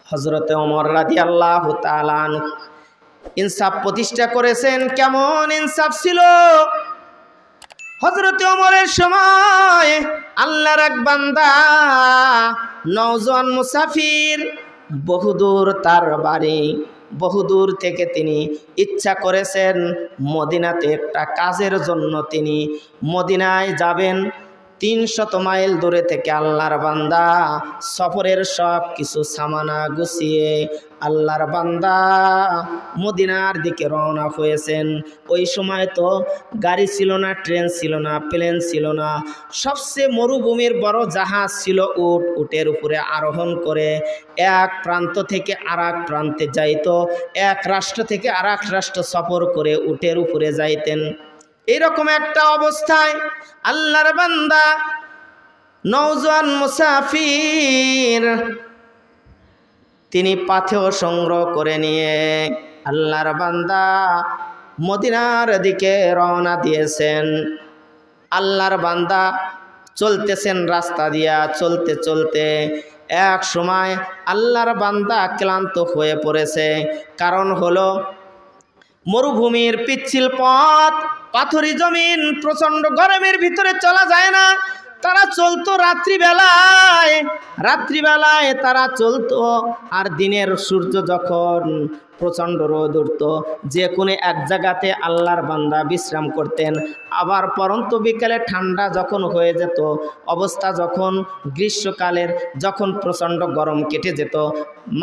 হযরতে ওমর রাদিয়াল্লাহু তাআলা আনহু ইনসাফ প্রতিষ্ঠা করেছেন। কেমন ইনসাফ ছিল! হযরতে ওমরের সময় আল্লাহর এক বান্দা নওজোয়ান মুসাফির, বহুদূর তার বাড়ি, বহুদূর থেকে তিনি ইচ্ছা করেছেন মদিনাতে একটা কাজের জন্য তিনি মদিনায় যাবেন। 300 মাইল দূরে থেকে আল্লাহর বান্দা সফরের সব কিছু সামানা গুছিয়ে আল্লাহর বান্দা মদিনার দিকে রওনা হয়েছেন। ওই সময় তো গাড়ি ছিল না, ট্রেন ছিল না, প্লেন ছিল না, সবচেয়ে মরুভূমির বড় জাহাজ ছিল উট। উটের উপরে আরোহণ করে এক প্রান্ত থেকে আর এক প্রান্তে যাইত, এক রাষ্ট্র থেকে আর এক রাষ্ট্র সফর করে উটের উপরে যাইতেন। এইরকম একটা অবস্থায় আল্লাহর বান্দা নওজোয়ান মুসাফির তিনি পাথেয় সংগ্রহ করে নিয়ে আল্লাহর বান্দা মদিনার দিকে রওনা দিয়েছেন। আল্লাহর বান্দা চলতেছেন রাস্তা দিয়া, চলতে চলতে এক সময় আল্লাহর বান্দা ক্লান্ত হয়ে পড়েছে। কারণ হলো মরুভূমির পিচ্ছিল পথ, পাথরি জমিন, প্রচণ্ড গরমের ভিতরে চলা যায় না। তারা চলতো রাত্রিবেলায় তারা চলতো। আর দিনের সূর্য যখন প্রচণ্ড রোদ উঠত, যে কোনো এক জায়গাতে আল্লাহর বান্দা বিশ্রাম করতেন। আবার পরন্ত বিকালে ঠান্ডা যখন হয়ে যেত, অবস্থা যখন গ্রীষ্মকালের, যখন প্রচণ্ড গরম কেটে যেত,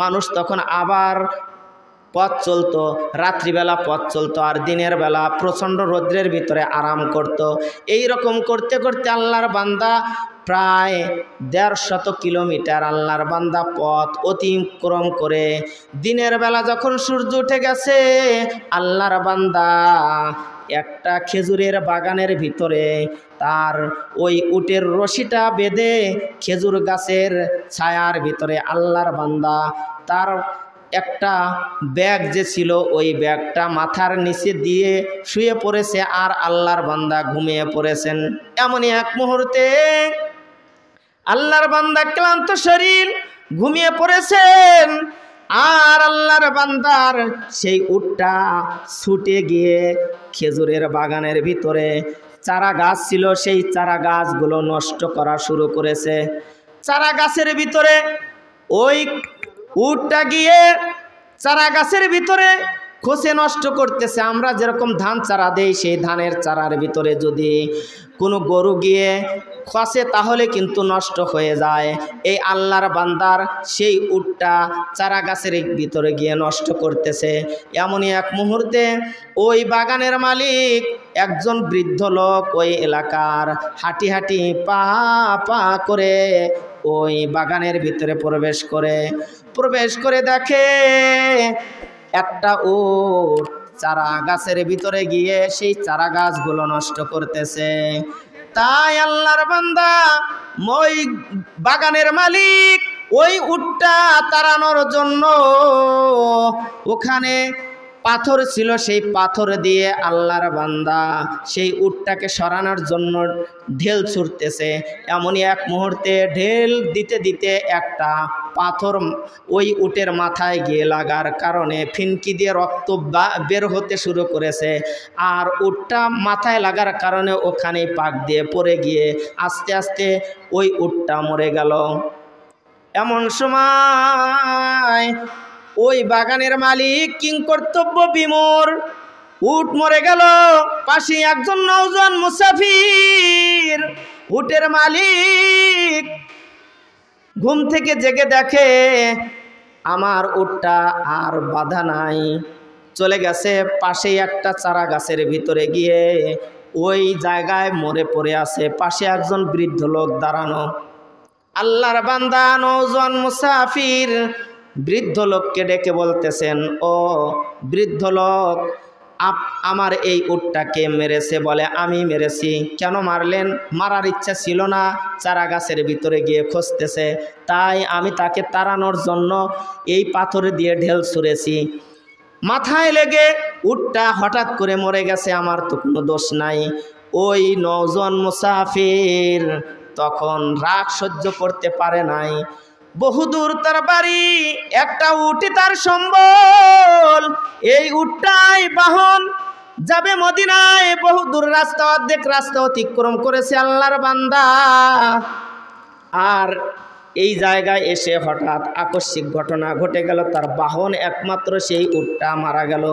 মানুষ তখন আবার পথ চলতো, রাত্রিবেলা পথ চলতো, আর দিনের বেলা প্রচণ্ড রৌদ্রের ভিতরে আরাম করত। এই রকম করতে করতে আল্লাহর বান্দা প্রায় 150 কিলোমিটার আল্লাহর বান্দা পথ অতিক্রম করে দিনের বেলা যখন সূর্য উঠে গেছে, আল্লাহর বান্দা একটা খেজুরের বাগানের ভিতরে তার ওই উটের রশিটা বেঁধে খেজুর গাছের ছায়ার ভিতরে আল্লাহর বান্দা তার একটা ব্যাগ যে ছিল ওই ব্যাগটা মাথার নিচে দিয়ে শুয়ে পড়েছে, আর আল্লাহর বান্দা ঘুমিয়ে পড়েছেন। এমনই এক মুহূর্তে আল্লাহর বান্দা ক্লান্ত শরীর ঘুমিয়ে পড়েছেন, আর আল্লাহর বান্দার সেই উটটা ছুটে গিয়ে খেজুরের বাগানের ভিতরে চারা গাছ ছিল, সেই চারা গাছগুলো নষ্ট করা শুরু করেছে। চারা গাছের ভিতরে ওই উটটা গিয়ে চারা গাছের ভিতরে খোসে নষ্ট করতেছে। আমরা যেরকম ধান চারা দেই, সেই ধানের চারার ভিতরে যদি কোনো গরু গিয়ে খসে তাহলে কিন্তু নষ্ট হয়ে যায়। এই আল্লাহর বান্দার সেই উটটা চারা গাছের ভিতরে গিয়ে নষ্ট করতেছে। এমনই এক মুহূর্তে ওই বাগানের মালিক একজন বৃদ্ধ লোক ওই এলাকার হাঁটি হাঁটি পা পা করে ওই বাগানের ভিতরে প্রবেশ করে দেখে একটা উট চারা গাছের ভিতরে গিয়ে সেই চারা গাছগুলো নষ্ট করতেছে। তাই আল্লাহর বান্দা ওই বাগানের মালিক ওই উটটা তাড়ানোর জন্য ওখানে পাথর ছিল, সেই পাথর দিয়ে আল্লাহর বান্দা সেই উটটাকে সরানোর জন্য ঢেল ছুটতেছে। এমনই এক মুহূর্তে ঢেল দিতে দিতে একটা পাথর ওই উটের মাথায় গিয়ে লাগার কারণে ফিনকি দিয়ে রক্ত বের হতে শুরু করেছে, আর উটটা মাথায় লাগার কারণে ওখানেই পাক দিয়ে পড়ে গিয়ে আস্তে আস্তে ওই উটটা মরে গেল। এমন সময় ওই বাগানের মালিক কিংকর্তব্য বিমূঢ়, উট মরে গেল, পাশে একজন নওজোয়ান মুসাফির উটের মালিক ঘুম থেকে জেগে দেখে আমার উটটা আর বাধা নাই, চলে গেছে পাশেই একটা চারা গাছের ভিতরে গিয়ে ওই জায়গায় মরে পড়ে আছে। পাশে একজন বৃদ্ধ লোক দাঁড়ানো। আল্লাহর বান্দা নওজোয়ান মুসাফির বৃদ্ধ লোককে ডেকে বলতেছেন, ও বৃদ্ধ লোক, আমার এই উটটাকে মেরেছে। বলে, আমি মেরেছি। কেন মারলেন? মারার ইচ্ছা ছিল না, চারা গাছের ভিতরে গিয়ে খুঁজতেছে, তাই আমি তাকে তাড়ানোর জন্য এই পাথর দিয়ে ঢেল ছুঁড়েছি, মাথায় লেগে উটটা হঠাৎ করে মরে গেছে, আমার তো কোনো দোষ নাই। ওই নওজোয়ান মুসাফির তখন রাগ সহ্য করতে পারে নাই, বহুদূর তার বাড়ি, একটা উটই তার সম্বল। এই উটটাই বাহন, যাবে মদিনায়। বহুদূর রাস্তা, অর্ধেক রাস্তা অতিক্রম করেছে আল্লাহর বান্দা। আর এই জায়গায় এসে হঠাৎ আকস্মিক ঘটনা ঘটে গেল, তার বাহন একমাত্র সেই উটটা মারা গেল।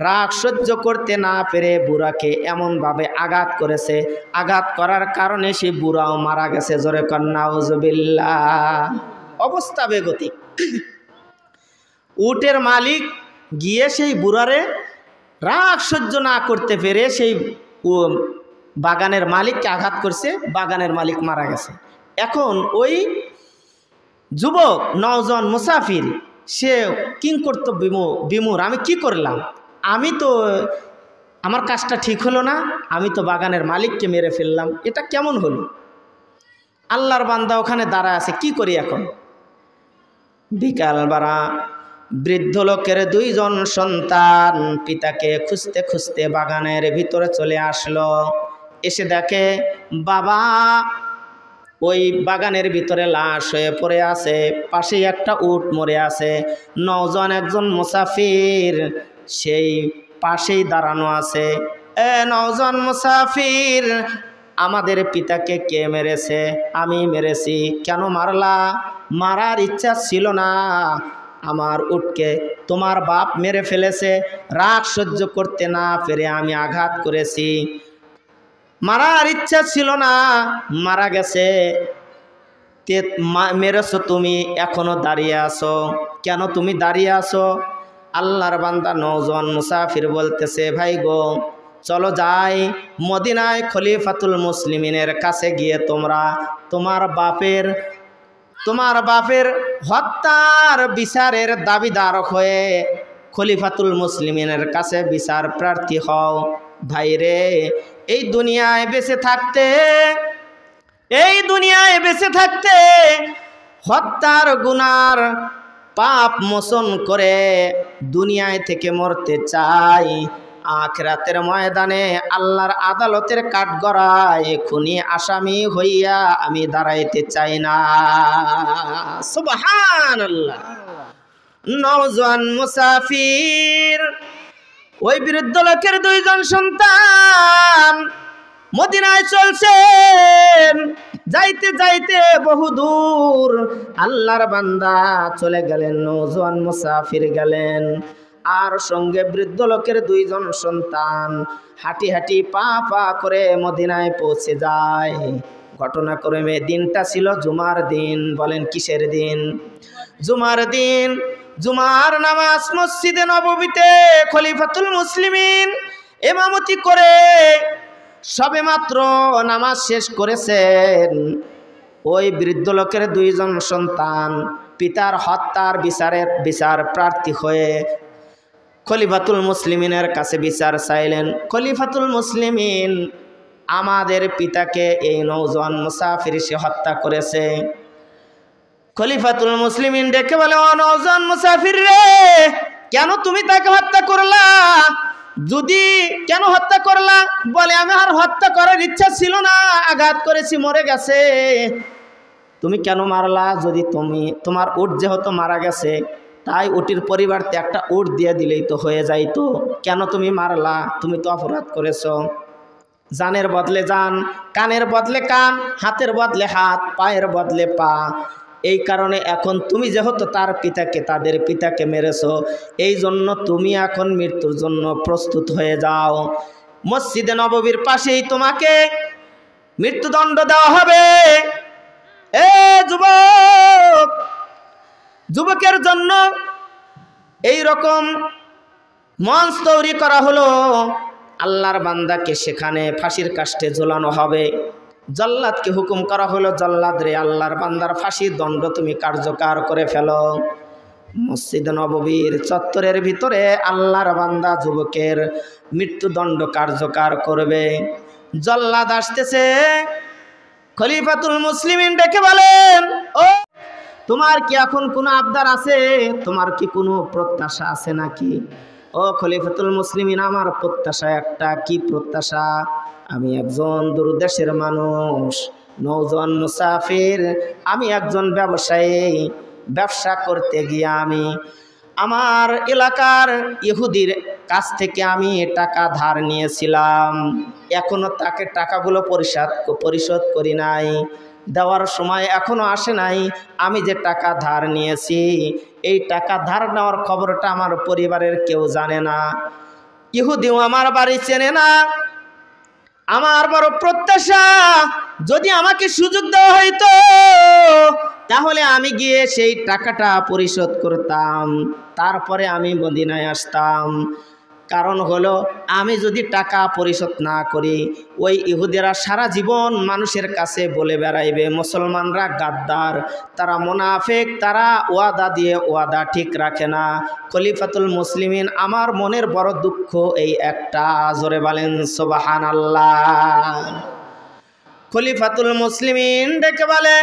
রাগ সহ্য করতে না পেরে বুড়াকে এমনভাবে আঘাত করেছে, আঘাত করার কারণে সেই বুড়াও মারা গেছে। জোরে কন্যা নাউজুবিল্লাহ। অবস্থা বেগতিক। উটের মালিক গিয়ে সেই বুড়ারে রাগ সহ্য না করতে পেরে সেই বাগানের মালিককে আঘাত করছে, বাগানের মালিক মারা গেছে। এখন ওই যুবক নওজোয়ান মুসাফির সে কিংকর্তব্য বিমূঢ়, আমি কি করলাম, আমি তো আমার কাজটা ঠিক হলো না, আমি তো বাগানের মালিককে মেরে ফেললাম, এটা কেমন হলো। আল্লাহর বান্দা ওখানে দাঁড়ায় আছে, কি করি এখন। বিকালবেলা বৃদ্ধ লোকের দুইজন সন্তান পিতাকে খুঁজতে খুঁজতে বাগানের ভিতরে চলে আসলো। এসে দেখে বাবা ওই বাগানের ভিতরে লাশ হয়ে পড়ে আছে, পাশেই একটা উট মরে আছে। নওজোয়ান একজন মুসাফির সেই পাশেই দাঁড়ানো আছে। নওজোয়ান মুসাফির, আমাদের পিতাকে কে মেরেছে? আমি মেরেছি। কেন মারলা? মারার ইচ্ছা ছিল না, আমার উটকে তোমার বাপ মেরে ফেলেছে, রাগ সহ্য করতে না পেরে আমি আঘাত করেছি, মারার ইচ্ছা ছিল না, মারা গেছে। মেরেছো তুমি, এখনো দাঁড়িয়ে আছো কেন? তুমি দাঁড়িয়ে আছো। আল্লাহর বান্দা নওজোয়ান মুসাফির বলতেছে, ভাই গো চলো যাই মদিনায় খলিফাতুল মুসলিমিনের কাছে গিয়ে তোমরা তোমার বাপের হত্যার বিচারের দাবিদার হয়ে খলিফাতুল মুসলিমিনের কাছে বিচার প্রার্থী হও। ভাই রে, এই দুনিয়ায় বেঁচে থাকতে হত্যার গুনার পাপ মোচন করে দুনিয়ায় থেকে মরতে চাই, আখিরাতের ময়দানে আল্লাহর আদালতের কাঠগড়ায় খুনি আসামি হইয়া আমি দাঁড়াইতে চাই না। সুবহানাল্লাহ। নওজোয়ান মুসাফির, ওই বৃদ্ধ লোকের দুইজন সন্তান মদিনায় চলছেন, যাইতে যাইতে বহুদূর আল্লাহর বান্দা চলে গেলেন, নওজোয়ান মুসাফির গেলেন, আর সঙ্গে বৃদ্ধ লোকের দুইজন সন্তান হাঁটি হাঁটি পা পা করে মদিনায় পৌঁছে যায়। ঘটনাক্রমে দিনটা ছিল জুমার দিন। বলেন কিসের দিন? জুমার দিন। জুমার নামাজ মসজিদে নববীতে খলিফাতুল মুসলিমিন ইমামতি করে সবেমাত্র নামাজ শেষ করেছেন। ওই বৃদ্ধ লোকের দুইজন সন্তান পিতার হত্যার বিচার প্রার্থী হয়ে খলিফাতুল মুসলিমিনের কাছে বিচার চাইলেন। খলিফাতুল মুসলিমিন, আমাদের পিতাকে এই নওজোয়ান মুসাফির সে হত্যা করেছে। খলিফাতুল মুসলিমিন ডেকে বলে, ও নওজোয়ান মুসাফির রে, কেন তুমি তাকে হত্যা করলা? যদি কেন হত্যা করলা? বলে, আমি আর হত্যা করার ইচ্ছা ছিল না, আঘাত করেছি, মরে গেছে। তুমি কেন মারলা? যদি তোমার উট যেহেতু মারা গেছে, তাই উটির পরিবর্তে একটা উট দিয়ে দিলেই তো হয়ে যাইতো, কেন তুমি মারলা? তুমি তো অপরাধ করেছো। জানের বদলে জান, কানের বদলে কান, হাতের বদলে হাত, পায়ের বদলে পা। এই কারণে এখন তুমি যেহেতু তাদের পিতাকে মেরেছো, এই জন্য তুমি এখন মৃত্যুর জন্য প্রস্তুত হয়ে যাও। মসজিদে নববীর পাশেই তোমাকে মৃত্যুদণ্ড দেওয়া হবে। যুবকের জন্য এই রকম মঞ্চ তৈরি করা হলো। আল্লাহর বান্দাকে সেখানে ফাঁসির কাষ্ঠে ঝোলানো হবে। জল্লাদকে হুকুম করা হলো, জল্লাদ রে, আল্লাহর বান্দার ফাঁসির দণ্ড তুমি কার্যকর করে ফেলো। মসজিদ নববীর চত্বরের ভিতরে আল্লাহর বান্দা যুবকের মৃত্যুদণ্ড কার্যকর করবে। জল্লাদ আসতেছে। খলিফাতুল মুসলিমিন ডেকে বলেন, ও তোমার কি এখন কোনো আবদার আছে? তোমার কি কোনো প্রত্যাশা আছে নাকি? ও খলিফাতুল মুসলিমিন, আমার প্রত্যাশা একটা। কি প্রত্যাশা? আমি একজন দূরদেশের মানুষ, নওজোয়ান মুসাফির, আমি একজন ব্যবসায়ী, ব্যবসা করতে গিয়ে আমি আমার এলাকার ইহুদির কাছ থেকে আমি টাকা ধার নিয়েছিলাম, এখনো তাকে টাকাগুলো পরিশোধ করি নাই, দেওয়ার সময় এখনো আসে নাই। আমি যে টাকা ধার নিয়েছি, এই টাকা ধার নেওয়ার খবরটা আমার পরিবারের কেউ জানে না, ইহুদিও আমার বাড়ি চেনে না। আমার বড় প্রত্যাশা, যদি আমাকে সুযোগ দেওয়া হইতো তাহলে আমি গিয়ে সেই টাকাটা পরিশোধ করতাম, তারপরে আমি মদিনায় আসতাম। কারণ হলো, আমি যদি টাকা পরিশোধ না করি, ওই ইহুদিরা সারা জীবন মানুষের কাছে বলে বেড়াইবে মুসলমানরা গাদ্দার, তারা মুনাফিক, তারা ওয়াদা দিয়ে ওয়াদা ঠিক রাখে না। খলিফাতুল মুসলিমিন, আমার মনের বড় দুঃখ এই একটা, জোরে বলেন সুবহানাল্লাহ। খলিফাতুল মুসলিমিন ডেকে বলে,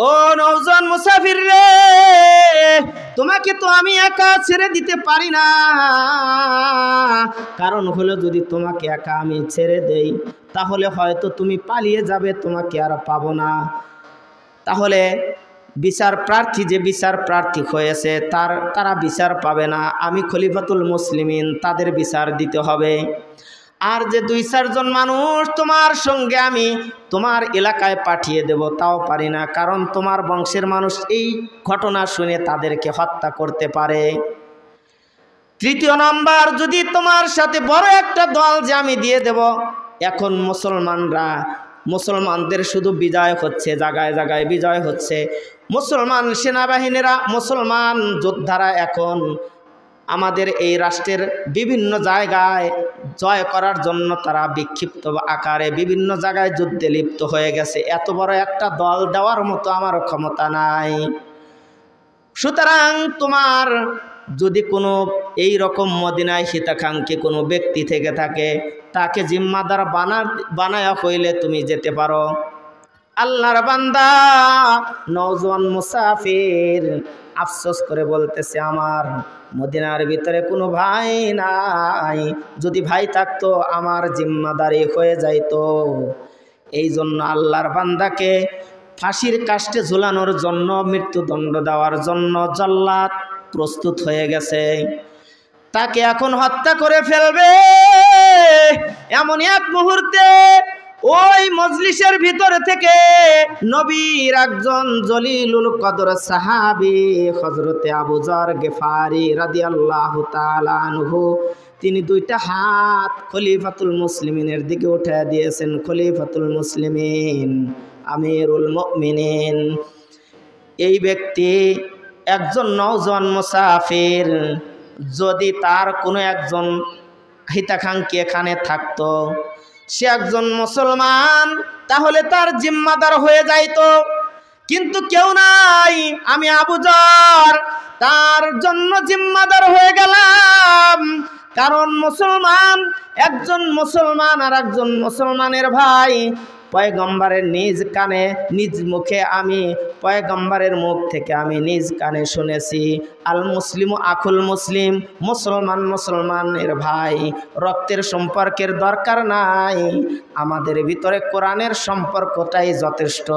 ও নওজোয়ান মুসাফির রে, তোমাকে তো আমি একা ছেড়ে দিতে পারি না। কারণ হলো, যদি তোমাকে একা আমি ছেড়ে দেই তাহলে হয়তো তুমি পালিয়ে যাবে, তোমাকে আর পাবো না। তাহলে বিচার প্রার্থী যে বিচার প্রার্থী হয়েছে তারা বিচার পাবে না, আমি খলিফাতুল মুসলিমিন তাদের বিচার দিতে হবে। আর যে 2-4 জন মানুষ তোমার সঙ্গে আমি তোমার এলাকায় পাঠিয়ে দেব, তাও পারি না, কারণ তোমার বংশের মানুষ এই ঘটনা শুনে তাদেরকে হত্যা করতে পারে। 3য় নাম্বার, যদি তোমার সাথে বড় একটা দল যে আমি দিয়ে দেব, এখন মুসলমানদের শুধু বিজয় হচ্ছে, জায়গায় জায়গায় বিজয় হচ্ছে, মুসলমান সেনাবাহিনীরা, মুসলমান যোদ্ধারা এখন আমাদের এই রাষ্ট্রের বিভিন্ন জায়গায় জয় করার জন্য তারা বিক্ষিপ্ত আকারে বিভিন্ন জায়গায় যুদ্ধে লিপ্ত হয়ে গেছে। এত বড় একটা দল দেওয়ার মতো আমার ক্ষমতা নাই। সুতরাং তোমার যদি কোনো এই রকম মদিনায় হিতাকাঙ্ক্ষী কোনো ব্যক্তি থেকে থাকে, তাকে জিম্মাদার বানায়া হইলে তুমি যেতে পারো। আল্লাহর বান্দা নওজোয়ান মুসাফির আফসোস করে বলতেছে, আমার মদিনার ভিতরে কোনো ভাই নাই, যদি ভাই থাকতো আমার জিম্মাদারি হয়ে যাইতো। এই জন্য আল্লাহর বান্দাকে ফাঁসির কাষ্টে ঝুলানোর জন্য, মৃত্যুদণ্ড দেওয়ার জন্য জল্লাদ প্রস্তুত হয়ে গেছে, তাকে এখন হত্যা করে ফেলবে। এমন এক মুহূর্তে ওই মজলিসের ভিতর থেকে নবীর একজন জলিলুল কদর সাহাবী হযরতে আবু যর গিফারি রাদিয়াল্লাহু তাআলা আনহু, তিনি 2টা হাত খলিফাতুল মুসলিমিনের দিকে উঠে দিয়েছেন। খলিফাতুল মুসলিমিন, আমিরুল মুমিনিন, এই ব্যক্তি একজন নওজোয়ান মুসাফির, যদি তার কোনো একজন হিতাকাঙ্ক্ষী এখানে থাকতো, সে একজন মুসলমান, তাহলে তার জিম্মাদার হয়ে যাইতো। কিন্তু কেউ নাই, আমি আবু যর তার জন্য জিম্মাদার হয়ে গেলাম। কারণ মুসলমান, একজন মুসলমান আর একজন মুসলমানের ভাই। পয়গম্বরের নিজ কানে নিজ মুখে, আমি পয়গম্বরের মুখ থেকে আমি নিজ কানে শুনেছি, আল মুসলিম আখুল মুসলিম, মুসলমান মুসলমানের ভাই, রক্তের সম্পর্কের দরকার নাই, আমাদের ভিতরে কোরআনের সম্পর্কটাই যথেষ্ট।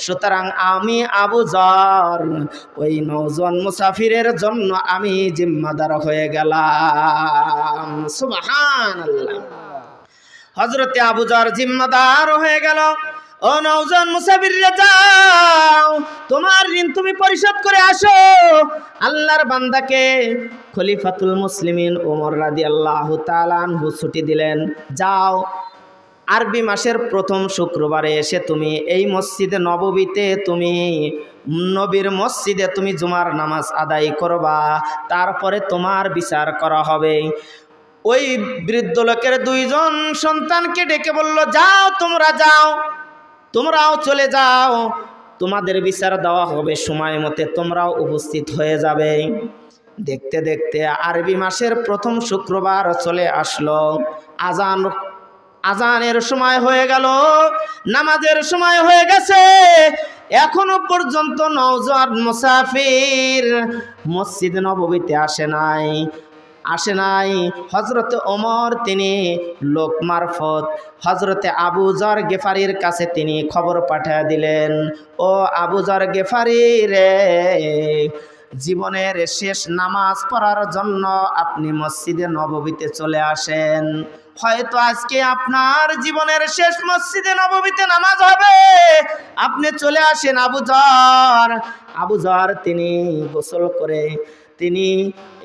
সুতরাং আমি আবু যর ওই নওজোয়ান মুসাফিরের জন্য আমি জিম্মাদার হয়ে গেলাম। সুবহানাল্লাহ। হযরতে আবু যর জিম্মাদার হয়ে গেল। ও নওজোয়ান মুসাফির, যাও, তোমার ঋণ তুমি পরিশোধ করে আসো। আল্লাহর বান্দাকে খলিফাতুল মুসলিমিন ওমর রাদিয়াল্লাহু তাআলা আনহু ছুটি দিলেন, যাও, আরবি মাসের প্রথম শুক্রবারে এসে তুমি এই মসজিদে নববীতে, তুমি নবীর মসজিদে তুমি জুমার নামাজ আদায় করবা, তারপরে তোমার বিচার করা হবে। ওই বৃদ্ধ লোকের 2 জন সন্তানকে ডেকে বলল, যাও, তোমরা যাও, তোমরাও চলে যাও, তোমাদের বিচার দেওয়া হবে সময় মতে, তোমরাও উপস্থিত হয়ে যাবে। দেখতে দেখতে আরবি মাসের প্রথম শুক্রবার চলে আসলো। আজানের সময় হয়ে গেল, নামাজের সময় হয়ে গেছে, এখনো পর্যন্ত নওজোয়ান মুসাফির মসজিদ নববীতে আসে নাই। আসে নাই। হযরতে ওমর তিনি লোক মারফত হযরতে আবু যর গেফারির কাছে তিনি খবর পাঠিয়ে দিলেন, ও আবু যর গেফারি রে, জীবনের শেষ নামাজ পড়ার জন্য আপনি মসজিদে নববীতে চলে আসেন। হয়তো আজকে আপনার জীবনের শেষ মসজিদে নববীতে নামাজ হবে, আপনি চলে আসেন। আবু যর তিনি গোসল করে তিনি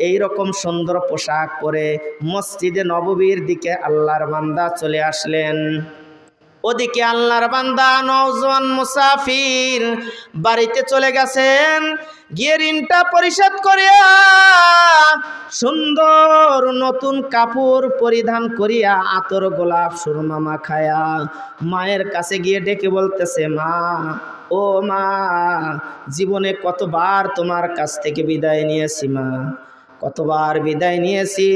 এই রকম সুন্দর পোশাক পরে মসজিদে নববীর দিকে আল্লাহর বান্দা চলে আসলেন। ওদিকে আল্লাহর বান্দা নওজোয়ান মুসাফির বাড়িতে চলে গেছেন, গিয়ে ঋণটা পরিশোধ করিয়া সুন্দর নতুন কাপড় পরিধান করিয়া আতর গোলাপ সুরমা মাখায়া মায়ের কাছে গিয়ে ডেকে বলতেছে, মা, ও মা, জীবনে কতবার তোমার কাছ থেকে বিদায় নিয়েছি মা, কতবার বিদায় নিয়েছি,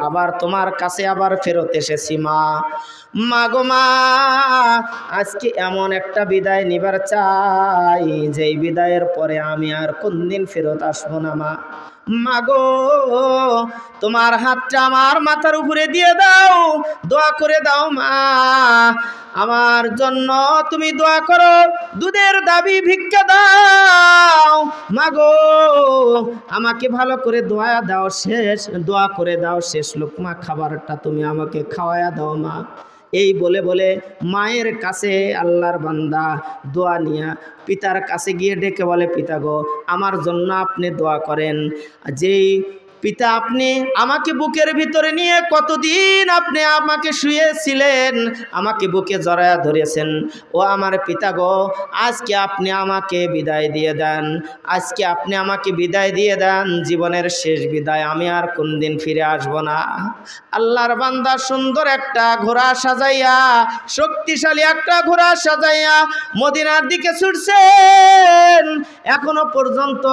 আবার তোমার কাছে আবার ফেরত এসেছি মা। মা গো মা, আজকে এমন একটা বিদায় নিবার চাই যেই বিদায়ের পরে আমি আর কোনদিন ফেরত আসবো না মা। মা গো, তোমার হাতটা আমার মাথার উপরে দিয়ে দাও, দোয়া করে দাও মা, আমার জন্য তুমি দোয়া করো, দুধের দাবি ভিক্ষা দাও। মা গো, আমাকে ভালো করে দোয়া করে দাও, শেষ লোকমা খাবারটা তুমি আমাকে খাওয়ায়া দাও মা। এই বলে বলে মায়ের কাছে আল্লাহর বান্দা দোয়া নিয়া পিতার কাছে গিয়ে ডেকে বলে, পিতা গো, আমার জন্য আপনি দোয়া করেন। যেই পিতা আপনি আমাকে বুকের ভিতরে নিয়ে কতদিন আপনি আমাকে শুয়েছিলেন, আমাকে বুকে জড়ায়া ধরেছেন, ও আমার পিতা গো, আজকে আপনি আমাকে বিদায় দিয়ে দেন, আজকে আপনি আমাকে বিদায় দিয়ে দেন, জীবনের শেষ বিদায়, আমি আর কোনদিন ফিরে আসব না। আল্লাহর বান্দা সুন্দর একটা ঘোড়া সাজাইয়া, শক্তিশালী একটা ঘোড়া সাজাইয়া মদিনার দিকে ছুটছেন। এখনো পর্যন্ত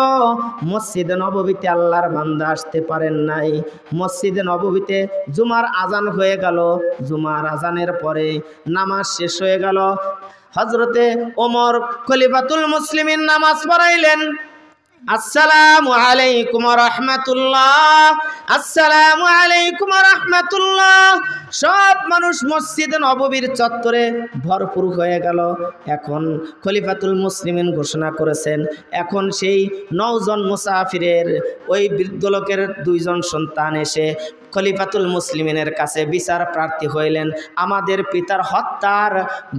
মসজিদে নববীতে আল্লাহর বান্দা আসতে পারেন নাই। মসজিদে নববীতে জুমার আজান হয়ে গেল, জুমার আজানের পরে নামাজ শেষ হয়ে গেল। হযরতে ওমর খলিফাতুল মুসলিমিন নামাজ পড়াইলেন। আসসালামু আলাইকুম ওয়া রাহমাতুল্লাহ, আসসালামু আলাইকুম ওয়া রাহমাতুল্লাহ। সব মানুষ মসজিদে নববীর চত্বরে ভরপুর হয়ে গেল। এখন খলিফাতুল মুসলিমিন ঘোষণা করেছেন, এখন সেই 9 জন মুসাফিরের ওই বৃদ্ধ লোকের 2 জন সন্তান এসে খলিফাতুল মুসলিমিনের কাছে বিচার প্রার্থী হইলেন, আমাদের পিতার হত্যার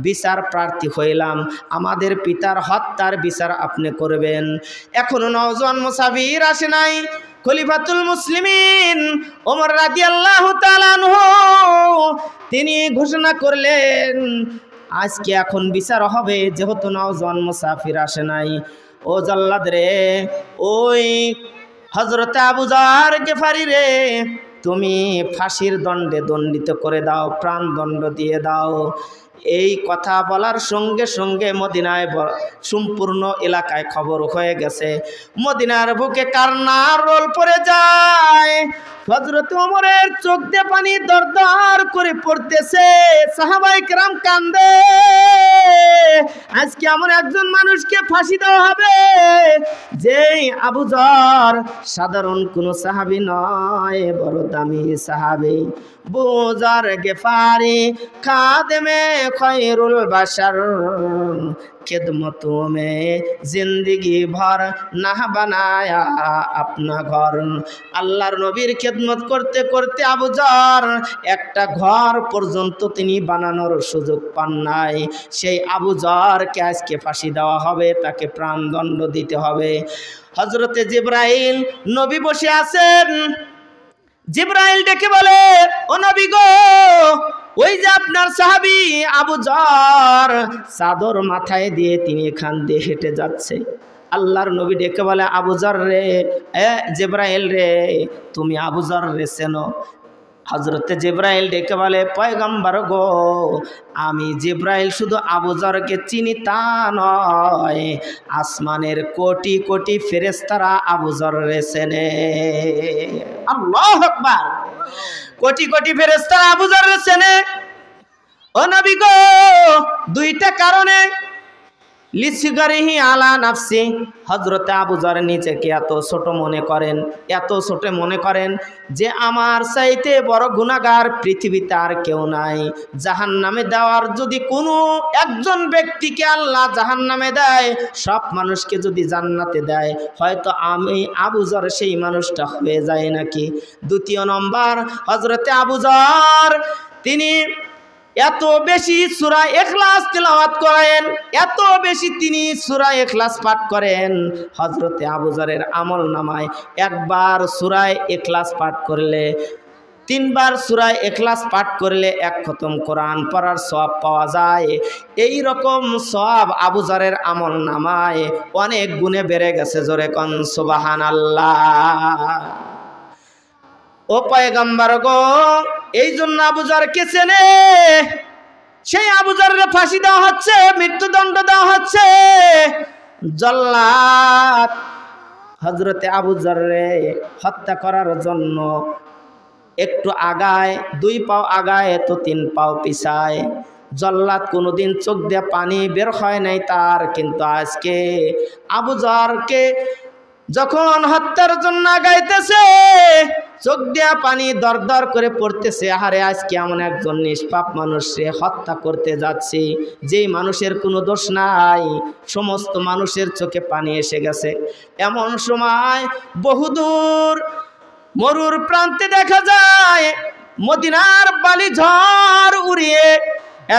বিচার প্রার্থী হইলাম, আমাদের পিতার হত্যার বিচার আপনি করবেন। এখনো 9 জন মুসাফির আসে নাই। খলিফাতুল মুসলিমিন ওমর রাদিয়াল্লাহু তাআলা আনহু তিনি ঘোষণা করলেন, আজকে এখন বিচার হবে, যেহেতু 9 জন মুসাফির আসে নাই। ও জাল্লাদ রে, ওই হযরতে আবু যর গেফারি রে, তুমি ফাঁসির দণ্ডে দণ্ডিত করে দাও, প্রাণদণ্ড দিয়ে দাও। এই কথা বলার সঙ্গে সঙ্গে মদিনায় সম্পূর্ণ এলাকায় খবর হয়ে গেছে। মদিনার বুকে কান্নার রোল পড়ে যায়। হযরত ওমরের চোখ দিয়ে পানি দরদর করে পড়তেছে, সাহাবায়ে কেরাম কান্দে। আজকে এমন একজন মানুষকে ফাঁসি দেওয়া হবে যেই আবু যর সাধারণ কোনো সাহাবী নয়, বড় দামি সাহাবী। আবু যর গেফারি খাদেমে খৈরুল বাশার, খিদমত মে জিন্দগি ভর না বানায়া আপনা ঘর। আল্লাহর নবীর খিদমত করতে করতে আবু যর একটা ঘর পর্যন্ত তিনি বানানোর সুযোগ পান নাই। সেই আবু যরকে আজকে ফাঁসি দেওয়া হবে, তাকে প্রাণদণ্ড দিতে হবে। হযরতে জিবরাইল নবী বসে আছেন। জিবরাইল ডেকে বলে, ও নবী গো, ওই যে আপনার সাহাবী আবু যর চাদর মাথায় দিয়ে তিনি এখান দিয়ে হেঁটে যাচ্ছে। আল্লাহর নবী ডেকে বলে, আবু যর রে, জিবরাইল রে, তুমি আবু যর রে চেনো? হযরতে জিবরাইল ডেকে বলে, পয়গম্বর গো, আমি জিবরাইল শুধু আবু যরকে চিনি তা নয়, আসমানের কোটি কোটি ফেরেশতারা আবু যর রে চেনে। আল্লাহু আকবার। কোটি কোটি ফেরেশতারা আবু যর রে চেনে। ও নবী গো, 2টা কারণে লিসিগারিহি আলা নাফসি, হযরতে আবু যর নিজেকে এত ছোট মনে করেন যে আমার চাইতে বড় গুনাহগার পৃথিবীতে আর কেউ নাই। জাহান্নামে দেওয়ার যদি কোনো একজন ব্যক্তিকে আল্লাহ জাহান্নামে দেয়, সব মানুষকে যদি জান্নাতে দেয়, হয়তো আমি আবু যর সেই মানুষটা হয়ে যায় নাকি। দ্বিতীয় নম্বর, হযরতে আবু যর তিনি এত বেশি সূরা ইখলাস তিলাওয়াত করেন, এত বেশি তিনি সূরা ইখলাস পাঠ করেন। হযরতে আবু যরের আমলনামায় একবার সূরা ইখলাস পাঠ করলে, 3 বার সূরা ইখলাস পাঠ করলে 1 খতম কোরআন পড়ার সওয়াব পাওয়া যায়। এই রকম সওয়াব আবু যরের আমলনামায় অনেক গুণে বেড়ে গেছে। জোরে কোন সুবহানাল্লাহ। ও পয়গম্বর গো, এই জন্য আবু যরকে চেনে, সেই আবু যরের ফাঁসি দেওয়া হচ্ছে, মৃত্যুদণ্ড দেওয়া হচ্ছে। জল্লাদ হযরতে আবু যররে হত্যা করার জন্য একটু আগায়, 2 পাও আগায় তো 3 পাও পিছায়। জল্লাদ কোনোদিন চোখ দিয়ে পানি বের হয় নাই তার, কিন্তু আজকে আবু যরকে যখন হত্যার জন্য আগাইতেছে, চোখ দিয়া পানি দর দর করে পড়তেছে। আরে আজকে এমন একজন নিষ্পাপ মানুষকে হত্যা করতে যাচ্ছি, যেই মানুষের কোনো দোষ নাই, সমস্ত মানুষের চোখে পানি এসে গেছে। এমন সময় বহুদূর মরুর প্রান্তে দেখা যায় মদিনার বালি ঝড় উড়িয়ে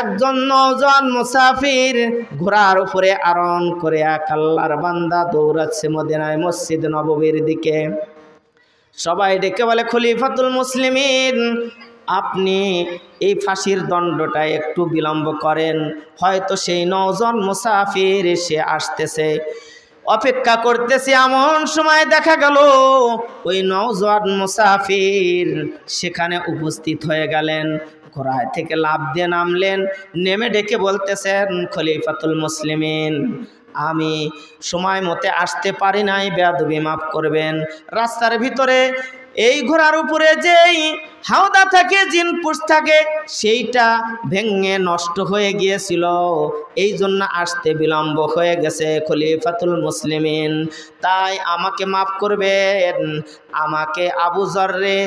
একজন নওজোয়ান মুসাফির ঘোড়ার উপরে আরোহণ করে এক আল্লাহর বান্দা দৌড়াচ্ছে মদিনায় মসজিদ নববীর দিকে। সবাই ডেকে বলে, খলিফাতুল মুসলিমিন, আপনি এই ফাঁসির দণ্ডটা একটু বিলম্ব করেন, হয়তো সেই নওজোয়ান মুসাফির এসে আসতেছে, অপেক্ষা করতেছে। এমন সময় দেখা গেল ওই নওজোয়ান মুসাফির সেখানে উপস্থিত হয়ে গেলেন। ঘোড়ায় থেকে লাফ দিয়ে নামলেন, নেমে ডেকে বলতেছেন, খলিফাতুল মুসলিমিন, আমি সময় মতে আসতে পারি নাই, বেয়াদবি মাফ করবেন। রাস্তার ভিতরে এই ঘোড়ার উপরে যেই হাওদা থাকে, জিনপুষ থাকে, সেইটা ভেঙে নষ্ট হয়ে গিয়েছিল, এই জন্য আসতে বিলম্ব হয়ে গেছে খলিফাতুল মুসলিমিন, তাই আমাকে মাফ করবেন। আমাকে আবু যররে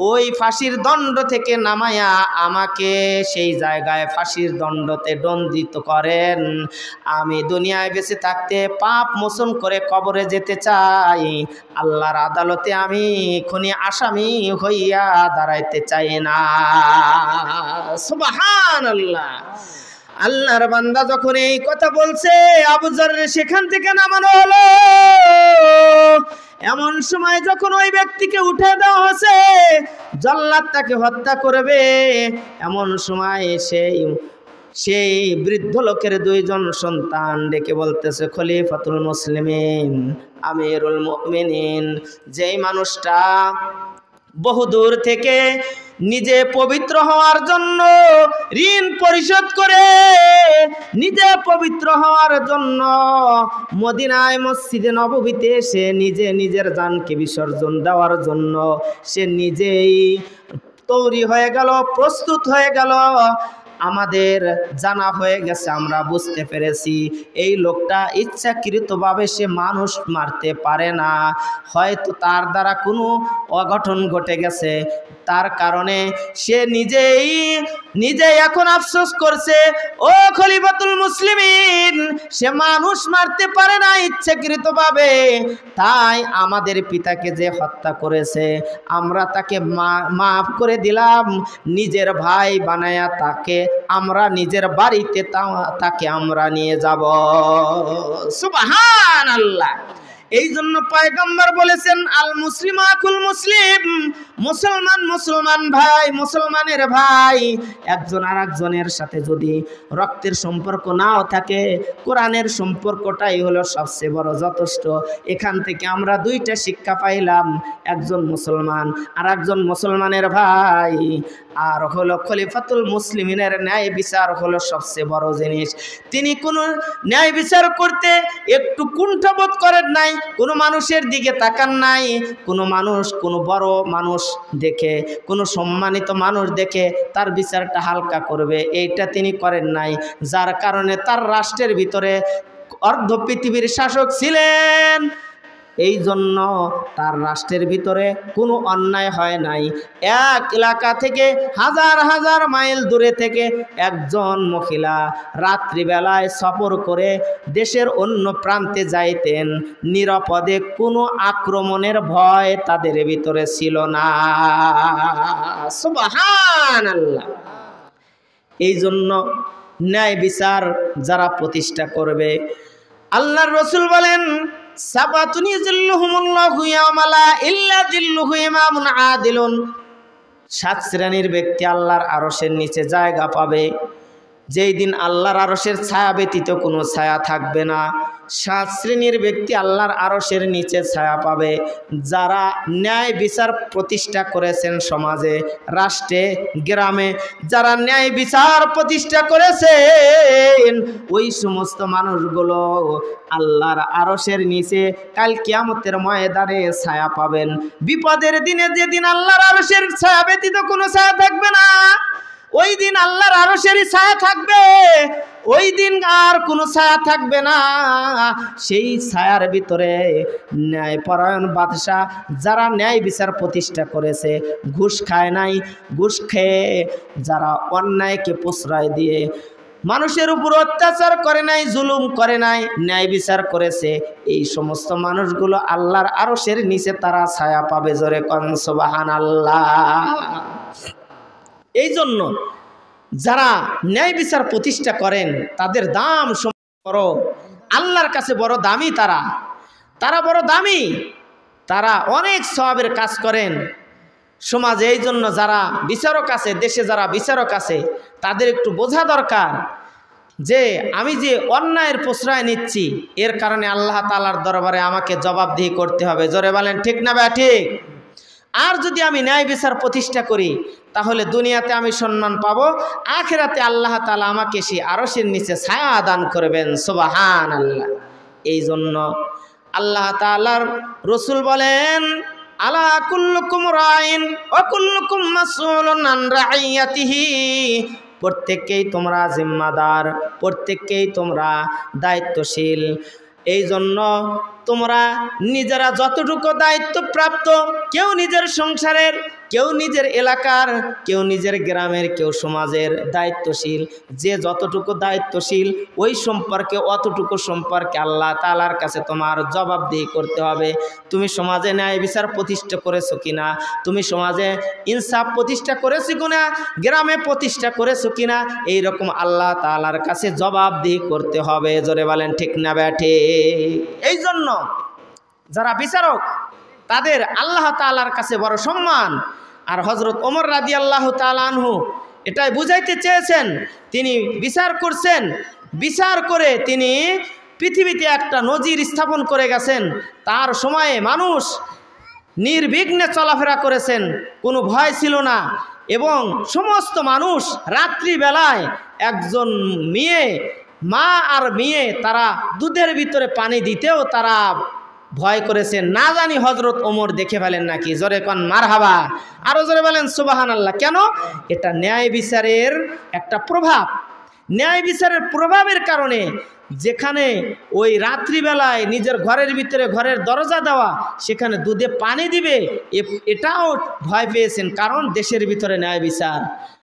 ওই ফাঁসির দণ্ড থেকে নামায়া আমাকে সেই জায়গায় ফাঁসির দণ্ডতে দণ্ডিত করেন। আমি দুনিয়ায় বেঁচে থাকতে পাপ মোচন করে কবরে যেতে চাই, আল্লাহর আদালতে আমি খুনি আসামি হইয়া দাঁড়াইতে চাই না। সুবহানাল্লাহ। আল্লাহর বান্দা যখন এই কথা বলছে, আবু যররে সেখান থেকে নামানো হলো। এমন সময় যখন ওই ব্যক্তিকে উঠে দেওয়া হয়েছে, জল্লাদ তাকে হত্যা করবে, এমন সময় সেই বৃদ্ধ লোকের 2 জন সন্তান ডেকে বলতেছে, খলিফাতুল মুসলিমিন, আমিরুল মুমিনিন, যেই মানুষটা বহুদূর থেকে নিজে পবিত্র হওয়ার জন্য ঋণ পরিশোধ করে, নিজে পবিত্র হওয়ার জন্য মদিনায় মসজিদে নববীতে এসে নিজে নিজের জানকে বিসর্জন দেওয়ার জন্য সে নিজেই তৈরি হয়ে গেল, প্রস্তুত হয়ে গেল। আমাদের জানা হয়ে গেছে, আমরা বুঝতে পেরেছি এই লোকটা ইচ্ছাকৃতভাবে সে মানুষ মারতে পারে না, হয়তো তার দ্বারা কোনো অঘটন ঘটে গেছে, তার কারণে সে নিজেই এখন আফসোস করছে। ও খলিফাতুল মুসলিমিন, সে মানুষ মারতে পারে না ইচ্ছাকৃতভাবে, তাই আমাদের পিতাকে যে হত্যা করেছে আমরা তাকে মাফ করে দিলাম, নিজের ভাই বানায়া তাকে আমরা নিজের বাড়িতে তাকে আমরা নিয়ে যাব। সুবহানাল্লাহ। এই জন্য পয়গম্বর বলেছেন, আল মুসলিম আকুল মুসলিম, মুসলমান ভাই, মুসলমানের ভাই। একজন আর একজনের সাথে যদি রক্তের সম্পর্ক নাও থাকে, কোরআনের সম্পর্কটাই হলো সবচেয়ে বড় যথেষ্ট। এখান থেকে আমরা 2টা শিক্ষা পাইলাম, একজন মুসলমান আর একজন মুসলমানের ভাই, আর হলো খলিফাতুল মুসলিমিনের ন্যায় বিচার হলো সবচেয়ে বড় জিনিস। তিনি কোনো ন্যায় বিচার করতে একটু কুণ্ঠাবোধ করেন নাই, কোনো মানুষের দিকে তাকান নাই, কোনো মানুষ, কোনো বড় মানুষ দেখে, কোনো সম্মানিত মানুষ দেখে তার বিচারটা হালকা করবে, এইটা তিনি করেন নাই, যার কারণে তার রাষ্ট্রের ভিতরে অর্ধ পৃথিবীর শাসক ছিলেন। এই জন্য তার রাষ্ট্রের ভিতরে কোনো অন্যায় হয় নাই। এক এলাকা থেকে হাজার হাজার মাইল দূরে থেকে একজন মহিলা রাত্রিবেলায় সফর করে দেশের অন্য প্রান্তে যাইতেন, নিরাপদে কোনো আক্রমণের ভয় তাদের ভিতরে ছিল না। সুবহানাল্লাহ। এই জন্য ন্যায় বিচার যারা প্রতিষ্ঠা করবে, আল্লাহর রাসূল বলেন সাবাতুন ইয়াজিল্লুহুমুল্লাহু ইয়াওমা লা ইল্লা জিল্লুহু ইমামুন আদিলুন। 7 শ্রেণীর ব্যক্তি আল্লাহর আরশের নিচে জায়গা পাবে, যেই দিন আল্লাহর আরশের ছায়া ব্যতীত কোনো ছায়া থাকবে না। 7 শ্রেণীর ব্যক্তি আল্লাহর আরশের নিচে ছায়া পাবে, যারা ন্যায় বিচার প্রতিষ্ঠা করেছেন সমাজে, রাষ্ট্রে, গ্রামে, যারা ন্যায় বিচার প্রতিষ্ঠা করেছেন ওই সমস্ত মানুষগুলো আল্লাহর আরশের নিচে কাল কিয়ামতের ময়দানে ছায়া পাবেন। বিপদের দিনে যেদিন আল্লাহর আরশের ছায়া ব্যতীত কোনো ছায়া থাকবে না, ওই দিন আল্লাহর আরশেরই ছায়া থাকবে, ওই দিন আর কোনো ছায়া থাকবে না। সেই ছায়ার ভিতরে ন্যায়পরায়ণ বাদশাহ যারা ন্যায় বিচার প্রতিষ্ঠা করেছে, ঘুষ খায় নাই, ঘুষ খেয়ে যারা অন্যায়কে প্রশ্রয় দিয়ে মানুষের উপর অত্যাচার করে নাই, জুলুম করে নাই, ন্যায় বিচার করেছে, এই সমস্ত মানুষগুলো আল্লাহর আরশের নিচে তারা ছায়া পাবে। জোরে কোন সুবহানাল্লাহ। এই জন্য যারা ন্যায় বিচার প্রতিষ্ঠা করেন তাদের দাম বড়, আল্লাহর কাছে বড় দামি। তারা বড় দামি, তারা অনেক সওয়াবের কাজ করেন সমাজে। এই জন্য যারা বিচারক আছে, দেশে যারা বিচারক আছে, তাদের একটু বোঝা দরকার যে আমি যে অন্যায়ের প্রশ্রয় নিচ্ছি, এর কারণে আল্লাহ তাআলার দরবারে আমাকে জবাবদিহি করতে হবে। জোরে বলেন ঠিক না বা ঠিক? আর যদি আমি ন্যায় বিচার প্রতিষ্ঠা করি তাহলে দুনিয়াতে আমি সম্মান পাবো, আখিরাতে আল্লাহ তাআলা আমাকে সেই আরশের নিচে ছায়া দান করবেন। সুবহানাল্লাহ। এই জন্য আল্লাহ তাআলার রাসূল বলেন আলা কুল্লুকুম রাইন ওয়া কুল্লুকুম মাসউলুন আন রাইয়াতিহি। প্রত্যেককেই তোমরা জিম্মাদার, প্রত্যেককেই তোমরা দায়িত্বশীল। এই জন্য তোমরা নিজেরা যতটুকু দায়িত্বপ্রাপ্ত, কেউ নিজের সংসারের, কেউ নিজের এলাকার, কেউ নিজের গ্রামের, কেউ সমাজের দায়িত্বশীল। যে যতটুকু দায়িত্বশীল ওই সম্পর্কে অতটুকু সম্পর্কে আল্লাহ তাআলার কাছে তোমার জবাবদিহি করতে হবে। তুমি সমাজে ন্যায় বিচার প্রতিষ্ঠা করেছো কিনা, তুমি সমাজে ইনসাফ প্রতিষ্ঠা করেছো কিনা, গ্রামে প্রতিষ্ঠা করেছো কিনা, এইরকম আল্লাহ তাআলার কাছে জবাবদিহি করতে হবে। জোরে বলেন ঠিক না ব্যাঠে? এই জন্য যারা বিচারক তাদের আল্লাহ তাআলার কাছে বড় সম্মান। আর হযরত ওমর রাদিয়াল্লাহু তাআলা আনহু এটাই বুঝাইতে চেয়েছেন, তিনি বিচার করছেন, বিচার করে তিনি পৃথিবীতে একটা নজির স্থাপন করে গেছেন। তার সময়ে মানুষ নির্বিঘ্নে চলাফেরা করেছেন, কোনো ভয় ছিল না, এবং সমস্ত মানুষ রাত্রিবেলায় একজন মেয়ে, মা আর মেয়ে, তারা দুধের ভিতরে পানি দিতেও তারা ভয় করেছেন, না জানি হযরত ওমর দেখে ফেলেন নাকি। জোরে কোন মারহাবা, আরো জোরে বলেন সুবহানাল্লাহ। কেন? এটা ন্যায় বিচারের একটা প্রভাব। ন্যায় বিচারের প্রভাবের কারণে যেখানে ওই রাত্রিবেলায় নিজের ঘরের ভিতরে ঘরের দরজা দেওয়া, সেখানে দুধে পানি দিবে, এটাও ভয় পেয়েছেন, কারণ দেশের ভিতরে ন্যায় বিচার।